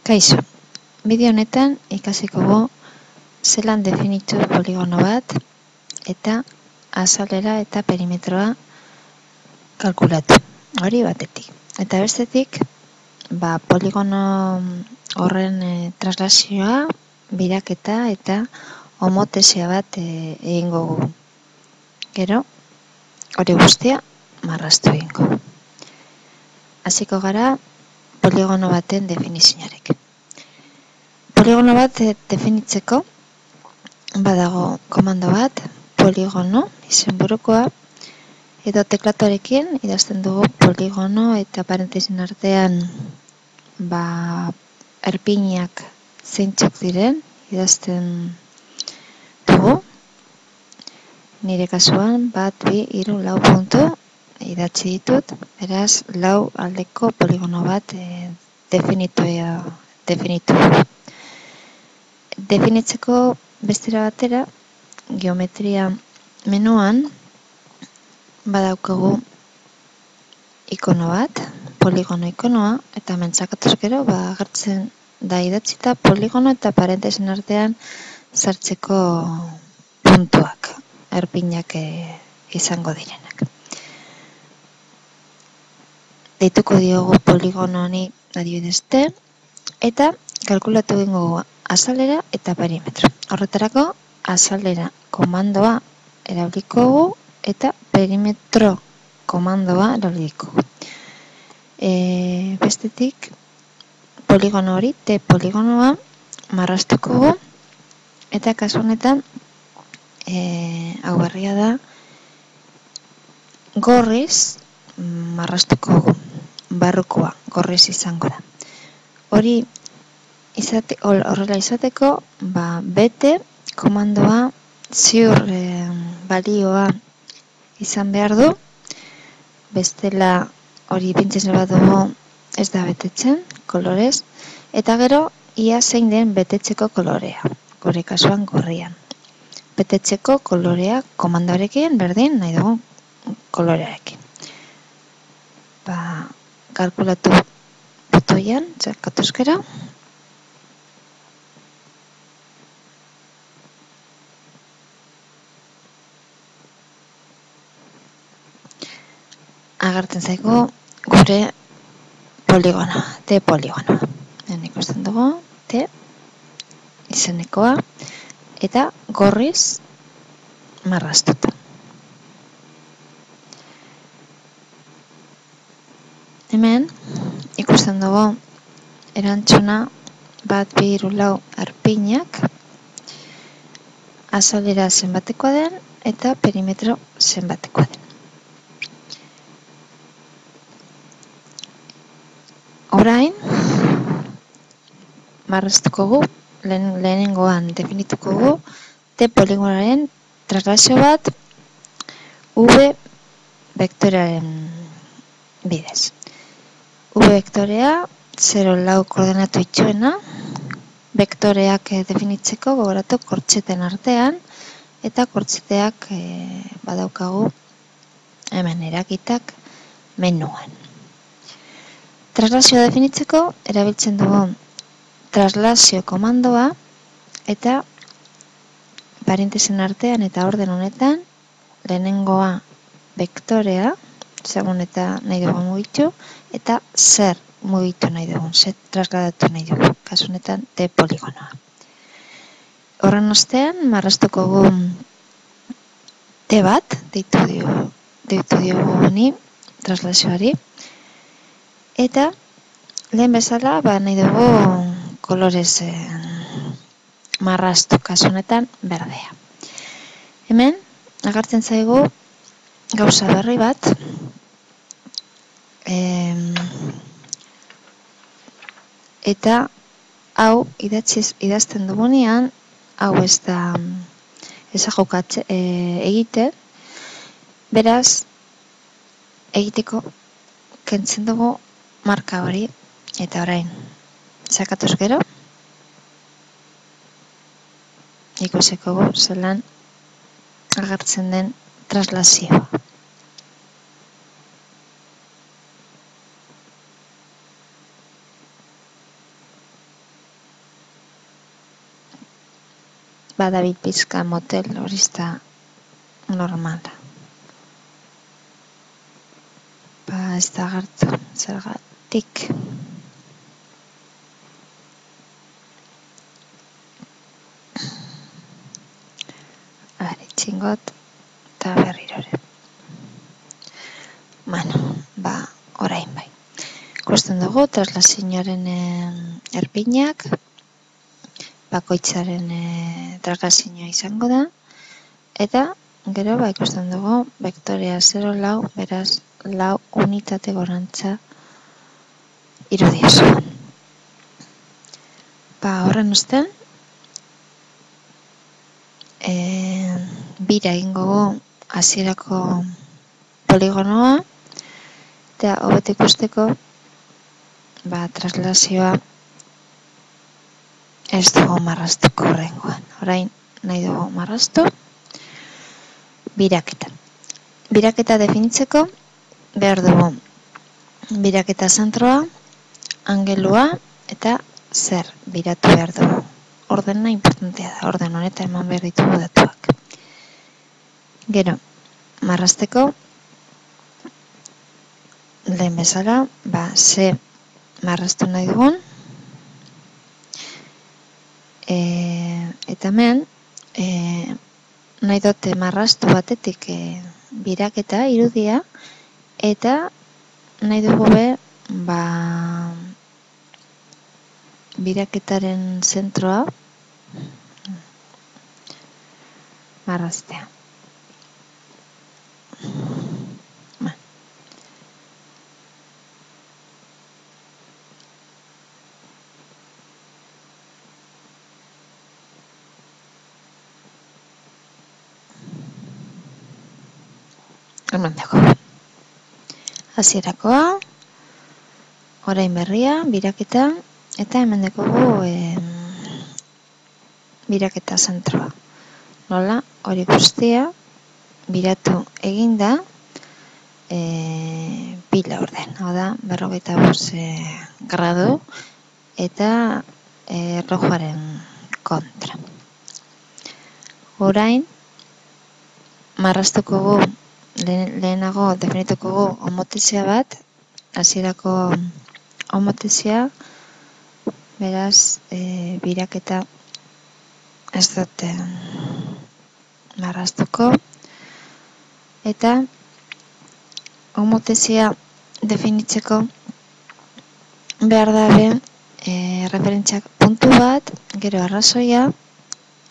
Kaixo, bideo honetan ikasiko gu zelan definitu poligono bat eta azalera eta perimetroa kalkulatu. Hori batetik. Eta bestetik, poligono horren traslazioa, biraketa eta homotesia bat egingo gu. Gero, hori guztia marraztu egingo. Hasiko gara poligono baten definizioarekin. Poligono bat definitzeko badago komando bat, poligono izenburukoa, edo teklatuarekin idazten dugu poligono eta parentesin artean erpinak zeintzuk diren idazten dugu. Nire kasuan 1, 2, 3, 4 puntu idatzi ditut, beraz 4 aldeko poligono bat definitu. Definitzeko bestera batera, geometria menuan badaukagu ikono bat, poligono ikonoa, eta mentzakatuz gero agertzen da idatzita poligono eta parentesin artean sartzeko puntuak, erpinak izango direnak. Deituko diogu poligono honi adibidez T, eta kalkulatu egingo azalera eta perimetro. Horretarako, azalera komandoa erabiliko gu eta perimetro komandoa erabiliko gu. Bestetik, poligono hori, T poligonoa, marraztuko gu, eta kasu honetan, hau berria da, gorriz marraztuko gu, barrukoa, gorriz izango da. Horrela izateko, bete komandoa ziur balioa izan behar du, bestela hori pintxez bat dugu ez da betetzen, kolorez, eta gero ia zein den betetzeko kolorea, gure kasuan gorrian. Betetzeko kolorea komandoarekin berdin nahi dugu kolorearekin. Kalkulatu botoian, txakatuz gero. Agertzen zaigu gure poligonoa, T poligonoa. Ikusten dugu, T izenekoa eta gorriz marraztuta. Hemen ikusten dugu erantzuna 1, 2, 3, 4 erpinak, azalera zenbatekoa den eta perimetro zenbatekoa den. Orain, marraztuko gu, lehenengoan definituko gu, T poligonoaren traslazio bat V vektorearen bidez. V vektorea 0, 4 koordenatu itxuena, vektoreak definitzeko gogoratu kortxeten artean, eta kortxeteak badaukagu hemen erakitak menuan. Traslazioa definitzeko erabiltzen dugu traslazio komandoa eta parentesin artean eta orden honetan lehenengoa vektorea, segun eta nahi dugu mugitu, eta zer mugitu nahi dugun, zer trasladatu nahi dugu, kasu honetan T poligonoa. Horren ostean, marraztuko gu T bat, deitu diogu honi, traslazioari, eta lehen bezala nahi dugu kolorez marraztu, kasu honetan berdea. Hemen, agertzen zaigu gauza berri bat, eta hau idazten dugunean, hau ez da ezagukatze egiten, beraz, egiteko kentzen dugu marka hori, eta orain, sakatuz gero, ikusiko gu zelan agertzen den traslazioa. badabil pizka motel hori ez da normala. Ez da agertu, zergatik. Itxingot eta berrirore. Orain bai. Ikusten dugu traslazioaren erpinak, bakoitzaren traslazioa izango da, eta gero ikusten dugu vektorea 0, lau, beraz, lau unitate gorantza irudioso. Horren ostean, bira egingo dugu hasierako poligonoa, eta hobeto ikusteko traslazioa ez dugu marraztuko horrengoan. Orain nahi dugu marraztu biraketa. Biraketa definitzeko behar dugu biraketa zentroa, angelua eta zer biratu behar dugu. Ordena importantea da, orden honetan eman behar ditugu datuak. Gero, marrazteko lehen bezala, ze marraztu nahi dugun, eta hemen nahi dute marraztu batetik biraketa irudia, eta nahi dugu biraketaren zentroa marraztea. Hemen dago. Hasierakoa, orain berria, biraketa, eta hemen dago biraketa zentroa. Nola, hori guztia biratu eginda pila orden. Hau da, 45 gradu eta erlojuaren kontra. Orain, marraztuko gu, lehenago definituko gu homotezia bat, hasierako homotezia, beraz, biraketa ez dute marraztuko, eta homotezia definitzeko behar dabe referentziak puntu bat, gero arrazoia,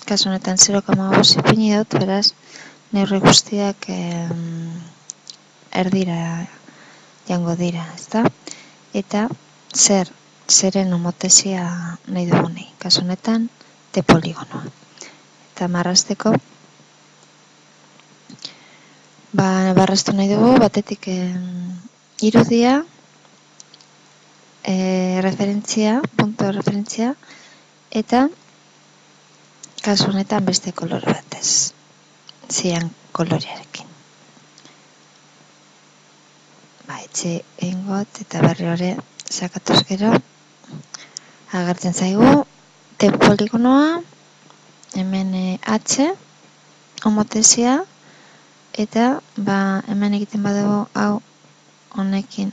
kasu honetan 0,5 ipini dut, beraz, neurri guztiak erdira jango dira, ezta? Eta zeren homotezia nahi dugunei, kasu honetan T poligonoa. Eta marrazteko marraztu nahi dugu batetik irudia, punto referentzia, eta kasu honetan beste kolore batez, zian kolorearekin. Etxe egingot eta berri hori sakatuz gero agertzen zaigu T poligonoa, hemen H homotezia, eta hemen egiten badugu hau honekin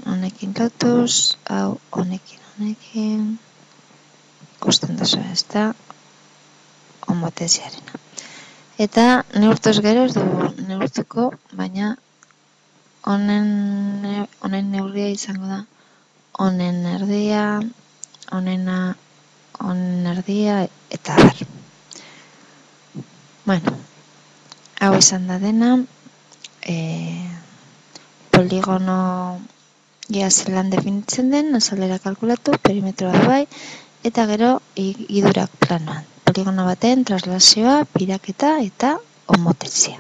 lotuz, hau honekin ikusten duzu, ez da homoteziarena. Eta neurtuz gero ez dugu neurtuko, baina honen neurria izango da honen erdia, honen erdia, eta bar. Hau izan da dena, poligono zelan definitzen den, azalera kalkulatu, perimetroa bai, eta gero idurak planoan. Poligono baten traslazioa, biraketa eta homotezia.